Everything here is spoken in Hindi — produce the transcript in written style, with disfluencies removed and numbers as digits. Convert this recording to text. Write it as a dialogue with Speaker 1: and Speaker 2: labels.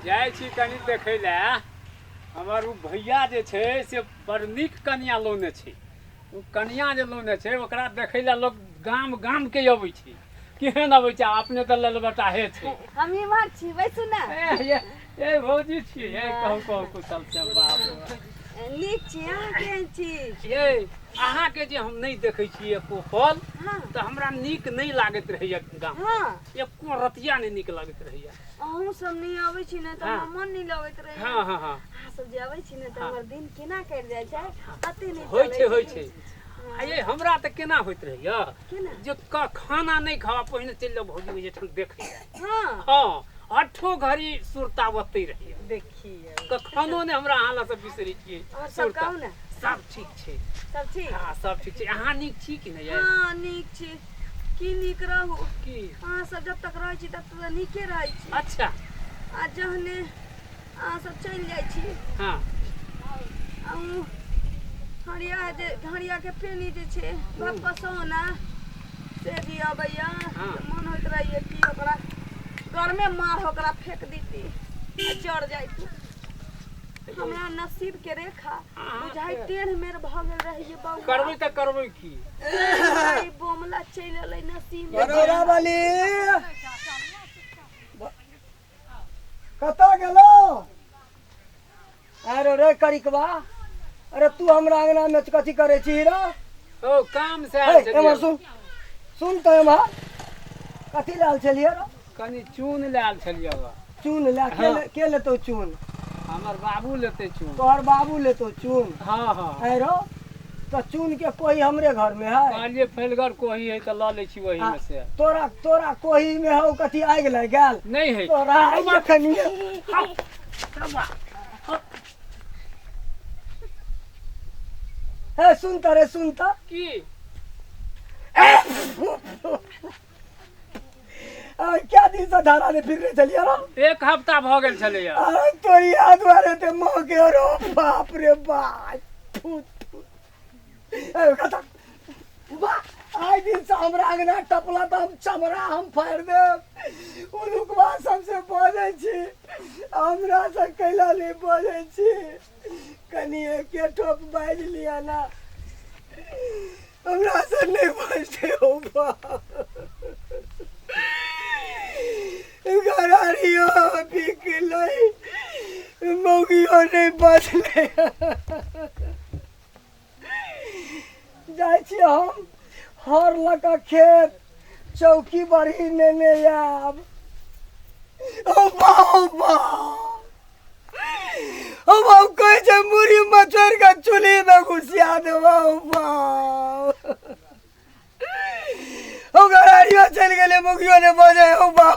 Speaker 1: जाइ छी कनि देखै लए हमर उ भैया जे छै से बड़ नीक कनिया लोने छै। उ कनिया जे लोने छै ओकरा देखै लए लोग गाम गाम के अबै छै। केहन अबै छै अपने तऽ ललबटाहे छै।
Speaker 2: हम इमहर छी बैसू ना।
Speaker 1: ए भौजी छियै ये कहू कुशल से बाबू।
Speaker 2: नीक छी अहाँ केहन छी?
Speaker 1: ये अहाँके जे हम नहीं देखै छियै एको पल
Speaker 2: हाँ
Speaker 1: तऽ हमरा नीक नहीं लागैत रहैया गाम।
Speaker 2: हाँ
Speaker 1: एको रतिया नहीं नीक लागैत रहैया।
Speaker 2: अहूँ सब नहीं आबै छी ने तऽ
Speaker 1: हाँ।
Speaker 2: हमर मन नहीं लगैत रहैया।
Speaker 1: हाँ हाँ हाँ
Speaker 2: अहाँ सब जे आबै छी ने तऽ
Speaker 1: हाँ।
Speaker 2: हमर दिन केना कटि जाइ छै पते नहीं
Speaker 1: होइ
Speaker 2: चलै
Speaker 1: छै। आ ये हमरा तऽ केना होइत रहैया
Speaker 2: केना?
Speaker 1: जे खाना नहीं खावा पहिने चलि जाउ भौजी जे ठाम देखै लए।
Speaker 2: हाँ
Speaker 1: हाँ आठो घड़ी सुरतावते रहिया।
Speaker 2: देखिए
Speaker 1: कखनो ने हमरा अहाँ लग से बिसरै छियै।
Speaker 2: और सब कहू ना
Speaker 1: सब ठीक छै।
Speaker 2: सब ठीक?
Speaker 1: हाँ सब ठीक छै। अहाँ नीक छी कि नहीं ये?
Speaker 2: हाँ नीक छी। की नीक रहू
Speaker 1: की
Speaker 2: अहाँ सब जब तक रहै छी तब तक नीके रहै छी।
Speaker 1: अच्छा
Speaker 2: आ जहने अहाँ सब चलि जाइ छी
Speaker 1: हाँ
Speaker 2: हरिया के पेनी जे छै पसौना से भी अबैया
Speaker 1: हाँ।
Speaker 2: मन होइत रहैया कि ओकरा गरमे मार ओकरा फेंक दीती आ जड़ जाइत। हमरा नसीब के रेखा बुझाइ टेढ़ मेढ़ भऽ गेल रहिए बौआ।
Speaker 1: करबै तऽ करबै की।
Speaker 2: ई बोमला चलि एलै नसीब में।
Speaker 3: बरोरा वाली कतऽ गेलो? अरे रे करिकबा, अरे तू हमरा अंगना में कथी करे छी रे?
Speaker 1: ओ काम से
Speaker 3: हे,
Speaker 1: आयल छलियै।
Speaker 3: एमहर सुन तो एमहर कथी लाल छलियै रे?
Speaker 1: कनि चून लायल छलियै बा।
Speaker 3: चून ला
Speaker 1: हाँ।
Speaker 3: के लेतो चून?
Speaker 1: हमर बाबू लेते चून।
Speaker 3: तोहर बाबू लेतो चून?
Speaker 1: हाँ हाँ
Speaker 3: है रो तो चून के कोई हमरे घर में है?
Speaker 1: कहलिए फैलगर कोही है तो ल ले छी वही में से।
Speaker 3: तोरा कोही में हो कथी आग लग गेल?
Speaker 1: नहीं है
Speaker 3: तोरा एखनी हे सुन त रे सुन त
Speaker 1: की
Speaker 3: क्या दिन से धारा ने फिर रहे चलिए रो?
Speaker 1: एक हफ्ता भ गेल छलैया।
Speaker 3: अरे तोरी याद वाले ते मोह के रो बाप रे बाप। फू फू ए खता बा आई दिन से हमरा अंगना टपला त हम चमड़ा हम फाड़ दे। उलुकवा सबसे बोले छी हमरा से कैला नहीं बोले छी। कनी के ठोप बाज लिया ना हमरा से नहीं बचते हो बा। गरारियो बिक लई मौगियो नहीं बचले। जाइ छी हम हर लका खेत चौकी बड़ी नेने आब। ओ बा हम कहे छे मुरी मचोर के चुली में घुसिया देबो बा। ओ गरारियो चल गेले मुगियो ने बजे ओ बा।